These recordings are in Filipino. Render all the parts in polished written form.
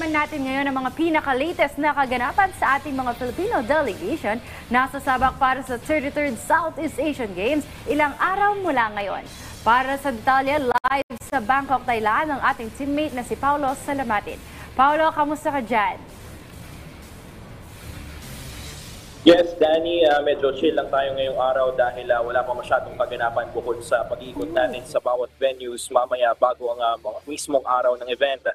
Balikan natin ngayon ang mga pinaka-latest na kaganapan sa ating mga Filipino delegation na sasabak para sa 33rd Southeast Asian Games ilang araw mula ngayon. Para sa detalye, live sa Bangkok, Thailand, ang ating teammate na si Paulo Salamatin. Paulo, kamusta ka dyan? Yes, Danny, medyo chill lang tayo ngayong araw dahil wala pa masyadong kaganapan bukod sa pag-iikot natin sa bawat venues mamaya bago ang mismong araw ng event.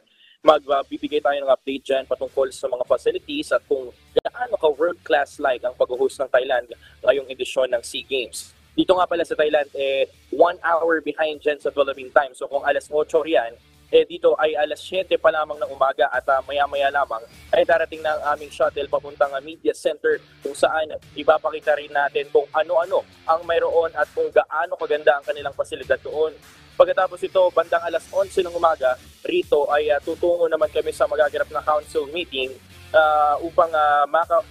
Magbibigay tayo ng update dyan patungkol sa mga facilities at kung gaano ka world-class like ang pag-host ng Thailand ngayong edisyon ng SEA Games. Dito nga pala sa Thailand, 1 hour behind dyan sa Philippine time. So kung alas 8 riyan, dito ay alas 7 pa lamang ng umaga at maya-maya lamang ay darating na ang aming shuttle papuntang media center kung saan ipapakita rin natin kung ano-ano ang mayroon at kung gaano kaganda ang kanilang pasilidad doon. Pagkatapos ito, bandang alas 11 ng umaga, rito ay tutungo naman kami sa magaganap na council meeting upang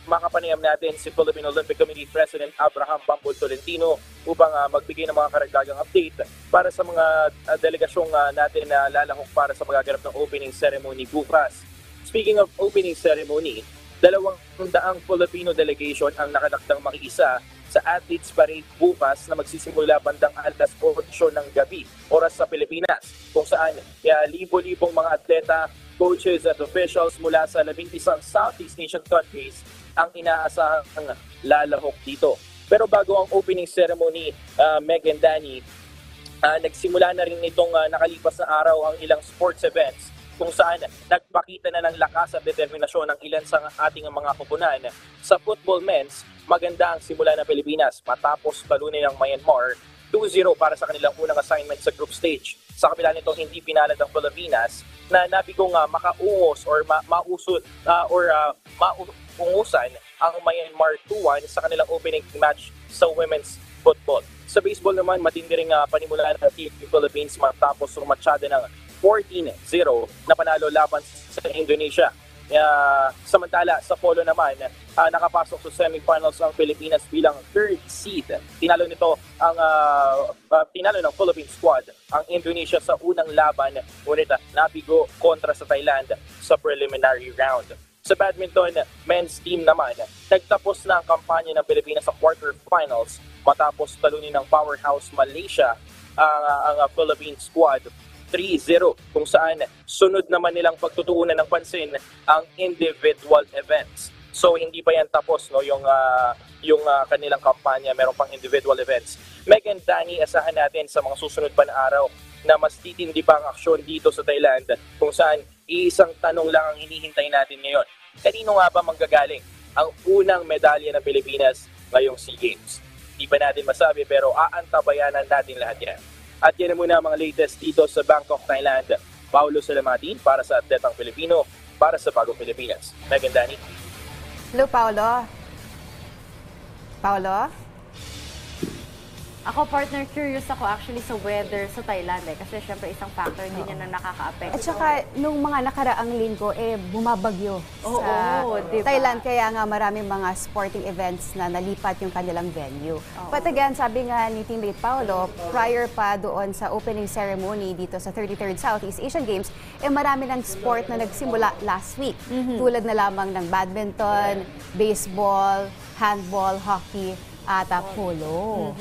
makapanayam natin si Philippine Olympic Committee President Abraham Bambol Tolentino upang magbigay ng mga karagdagang update para sa mga delegasyong natin na lalahok para sa magaganap ng opening ceremony bukas. Speaking of opening ceremony, 200 Filipino delegation ang nakadakdang makiisa sa Athletes Parade bukas na magsisimula bandang alas 8 ng gabi, oras sa Pilipinas, kung saan libo-libong mga atleta, coaches at officials mula sa 11 Southeast Asian countries ang inaasahang lalahok dito. Pero bago ang opening ceremony, Meg and Danny, nagsimula na rin itong nakalipas na araw ang ilang sports events kung saan nagpakita na ng lakas at determinasyon ng ilan sa ating mga kupunan. Sa football men's, maganda ang simula ng Pilipinas matapos talunin ng Myanmar 2-0 para sa kanilang unang assignment sa group stage. Sa kabila nito, hindi pinalad ang Pilipinas na nabigong makaungos or maungusan ang Myanmar 2-1 sa kanilang opening match sa women's football. Sa baseball naman, matindi ring panimulaan ng Team Philippines matapos sumatsyada ng 14-0 na panalo laban sa Indonesia. Samantala, sa polo naman, nakapasok sa semifinals ang Pilipinas bilang third seed. Tinalo ng Philippine squad ang Indonesia sa unang laban, ngunit nabigo kontra sa Thailand sa preliminary round. Sa badminton, men's team naman, nagtapos na ang kampanya ng Pilipinas sa quarterfinals matapos talunin ng powerhouse Malaysia ang Philippine squad 3-0, kung saan sunod naman nilang pagtutuunan ng pansin ang individual events. So hindi pa yan tapos, no, yung kanilang kampanya, meron pang individual events. Meg and Danny, asahan natin sa mga susunod pa na araw na mas titindi pa ang aksyon dito sa Thailand, kung saan isang tanong lang ang hinihintay natin ngayon. Kanino nga ba manggagaling ang unang medalya ng Pilipinas ngayong SEA Games? Di pa natin masabi pero aantabayanan natin lahat yan. At yan muna ang mga latest dito sa Bangkok, Thailand. Paulo Salamatin para sa Atletang Pilipino, para sa Bagong Pilipinas. Meg and Danny. Hello, Paulo. Paulo? Ako, partner, curious ako actually sa weather sa Thailand kasi syempre isang factor din yan na nakaka-affect. At saka, nung mga nakaraang linggo, bumabagyo sa diba? Thailand. Kaya nga maraming mga sporting events na nalipat yung kanilang venue. But again, sabi nga ni teammate Paulo, prior pa doon sa opening ceremony dito sa 33rd Southeast Asian Games, marami ng sport na nagsimula last week. Tulad na lamang ng badminton, baseball, handball, hockey, at polo.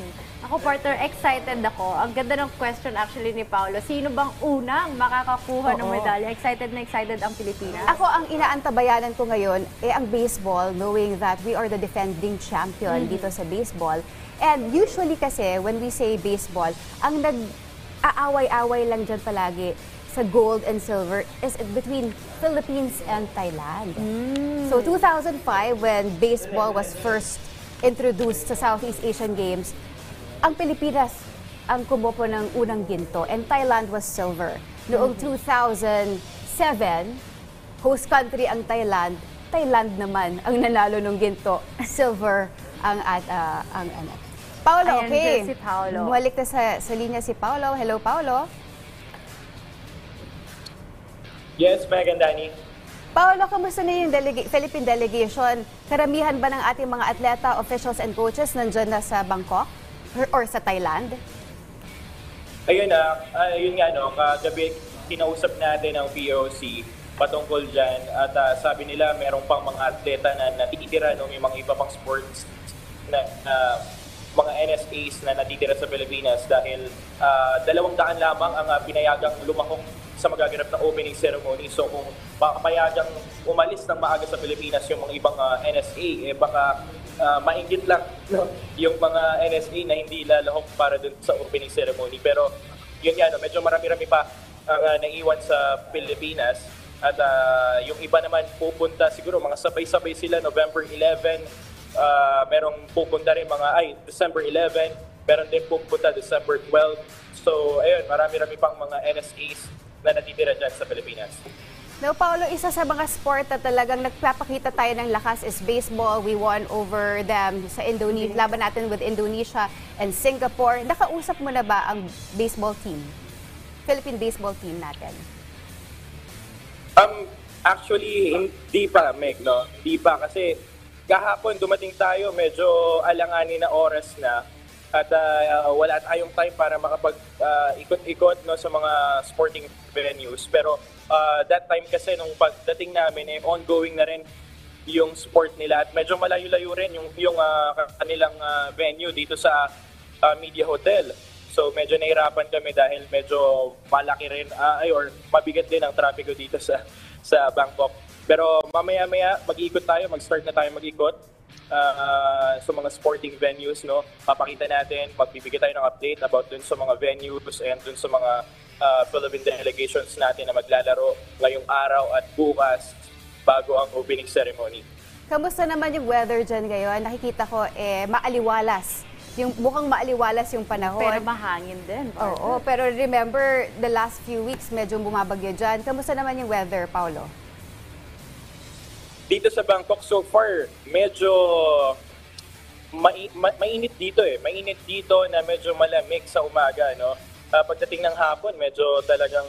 Ako, partner, excited ako. Ang ganda ng question actually ni Paulo. Sino bang unang makakakuha ng medalya? Excited na excited ang Pilipinas? Ako, ang inaantabayanan ko ngayon ang baseball, knowing that we are the defending champion dito sa baseball. And usually kasi, when we say baseball, ang nag-aaway-away lang dyan palagi sa gold and silver is between Philippines and Thailand. So 2005, when baseball was first introduced sa Southeast Asian Games, ang Pilipinas ang kumupo ng unang ginto and Thailand was silver. Noong 2007, host country ang Thailand. Thailand naman ang nanalo ng ginto. Silver ang Paulo, Ayan, okay. Si Paulo. Bumalik na sa linya si Paulo. Hello, Paulo. Yes, Meg and Danny. Paulo, kamusta na yung Philippine delegation? Karamihan ba ng ating mga atleta, officials and coaches nandyan na sa Bangkok? Or sa Thailand? Ayun nga, kagabi kinausap natin ang POC patungkol dyan. At sabi nila, merong pang mga atleta na natitira, no, may mga iba pang sports na mga NSAs na natitira sa Pilipinas dahil 200 lamang ang pinayagang lumahok sa magaganap na opening ceremony. So kung papayagang umalis ng maaga sa Pilipinas yung mga ibang NSA, baka mainggit lang, no, yung mga NSA na hindi lalahok para dun sa opening ceremony. Pero yun nga, no, medyo marami-rami pa ang naiwan sa Pilipinas. At yung iba naman pupunta, siguro mga sabay-sabay sila November 11, merong pupunta rin December 11, meron din pupunta December 12. So ayun, marami-rami pang mga NSAs na natitira dyan sa Pilipinas. Now, Paolo, isa sa mga sport na talagang nagpapakita tayo ng lakas is baseball. We won over them sa Indonesia, laban natin with Indonesia and Singapore. Nakausap mo na ba ang baseball team? Philippine baseball team natin? Actually, hindi pa, Meg, no? Hindi pa kasi kahapon dumating tayo, medyo alanganin na oras na at wala tayong time para makapag-ikot-ikot, no, sa mga sporting venues. Pero that time kasi nung pagdating namin, ongoing na rin yung sport nila at medyo malayo-layo rin yung kanilang venue dito sa Media Hotel. So medyo nahirapan kami dahil medyo malaki rin or mabigat din ang trapiko dito sa Bangkok. Pero mamaya-maya mag-ikot tayo, mag-start na tayo mag-ikot sa mga sporting venues, no. Papakita natin, magbibigay tayo ng update about dun sa mga venues and dun sa mga Philippine delegations natin na maglalaro ngayong araw at bukas bago ang opening ceremony. Kamusta naman yung weather dyan ngayon? Nakikita ko maaliwalas. Mukhang maaliwalas yung panahon. Pero mahangin din. Oo, pero remember, the last few weeks medyo bumabagyo dyan. Kamusta naman yung weather, Paolo? Dito sa Bangkok so far, medyo mainit dito Mainit dito na medyo malamig sa umaga, no. Pagdating ng hapon, medyo talagang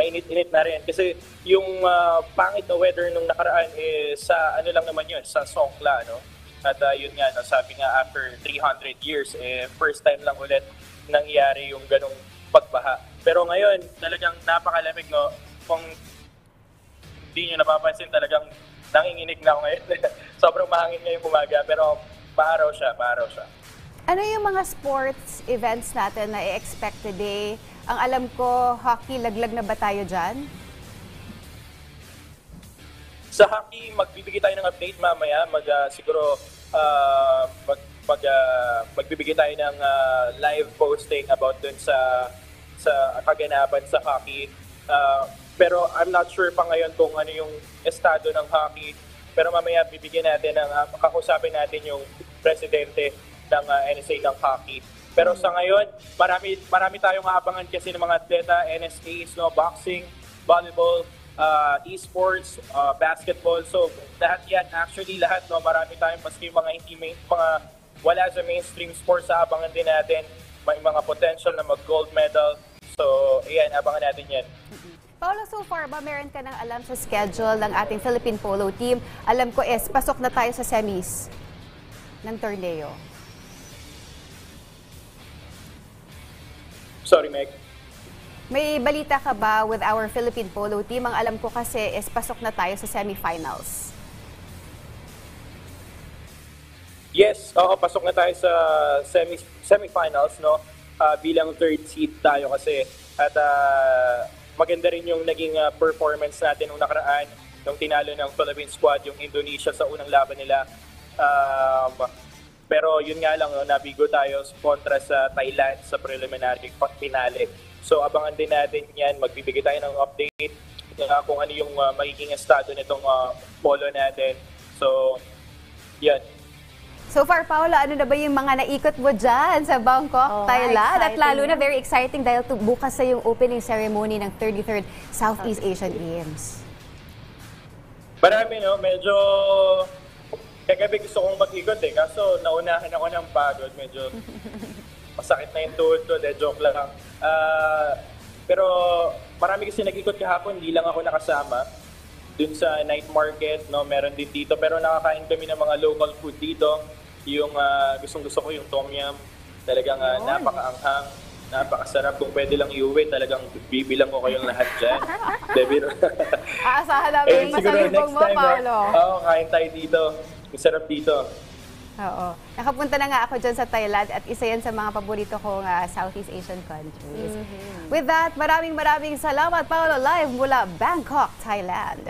mainit-init na rin. Kasi yung pangit na weather nung nakaraan sa ano lang naman yun, sa Songkla, no. At yun nga, no, sabi nga after 300 years, first time lang ulit nangyari yung ganong pagbaha. Pero ngayon, talagang napakalamig, no. Kung hindi nyo napapansin, talagang nanginginig na ako ngayon. Sobrang mahangin ngayong umaga, pero paaraw siya. Ano yung mga sports events natin na i-expect today? Ang alam ko, hockey, laglag na ba tayo dyan? Sa hockey, magbibigay tayo ng update mamaya. Magbibigay tayo ng live posting about dun sa kaganapan sa hockey. Pero I'm not sure pa ngayon kung ano yung estado ng hockey. Pero mamaya bibigyan natin kakausapin natin yung presidente ng NSA ng hockey. Pero sa ngayon, marami tayong aabangan kasi ng mga atleta, NSAs, no, boxing, volleyball, esports, basketball. So lahat yan, actually lahat, no, marami tayong maski mga wala sa mainstream sports, aabangan din natin. May mga potential na mag-gold medal. So ayan, abangan natin yan. Paolo, so far ba meron ka nang alam sa schedule ng ating Philippine Polo team? Alam ko pasok na tayo sa semis ng torneo. Sorry, Meg. May balita ka ba with our Philippine Polo team? Ang alam ko kasi pasok na tayo sa semifinals. Yes, pasok na tayo sa semifinals, no? Bilang third seed tayo kasi. At maganda rin yung naging performance natin nung nakaraan, nung tinalo ng Philippine squad yung Indonesia sa unang laban nila. Pero yun nga lang, no, nabigo tayo kontra sa Thailand sa preliminary finale. So abangan din natin yan, magbibigay tayo ng update kung ano yung magiging estado nitong polo natin. So, yan. So far, Paula, ano na ba yung mga naikot mo dyan sa Bangkok, Thailand? At lalo na very exciting dahil bukas sa yung opening ceremony ng 33rd Southeast Asian Games. Marami, no? Medyo kagabi gusto kong mag-ikot kaso naunahan ako ng pagod. Medyo masakit na yung tuhod ko, joke lang. Pero marami kasi nag-ikot kahapon, hindi lang ako nakasama. Dun sa night market, no, meron din dito. Pero nakakain kami ng mga local food dito. Yung gustong-gusto ko yung tom yum. Talagang napakaanghang. Napakasarap. Kung pwede lang iuwi, talagang bibilang ko kayong lahat dyan. Aasahan namin yung pasalubong mo, Paolo. Oo, kain tayo dito. Masarap dito. Oo. Nakapunta na nga ako dyan sa Thailand at isa yan sa mga paborito kong Southeast Asian countries. With that, maraming salamat, Paolo, live mula Bangkok, Thailand.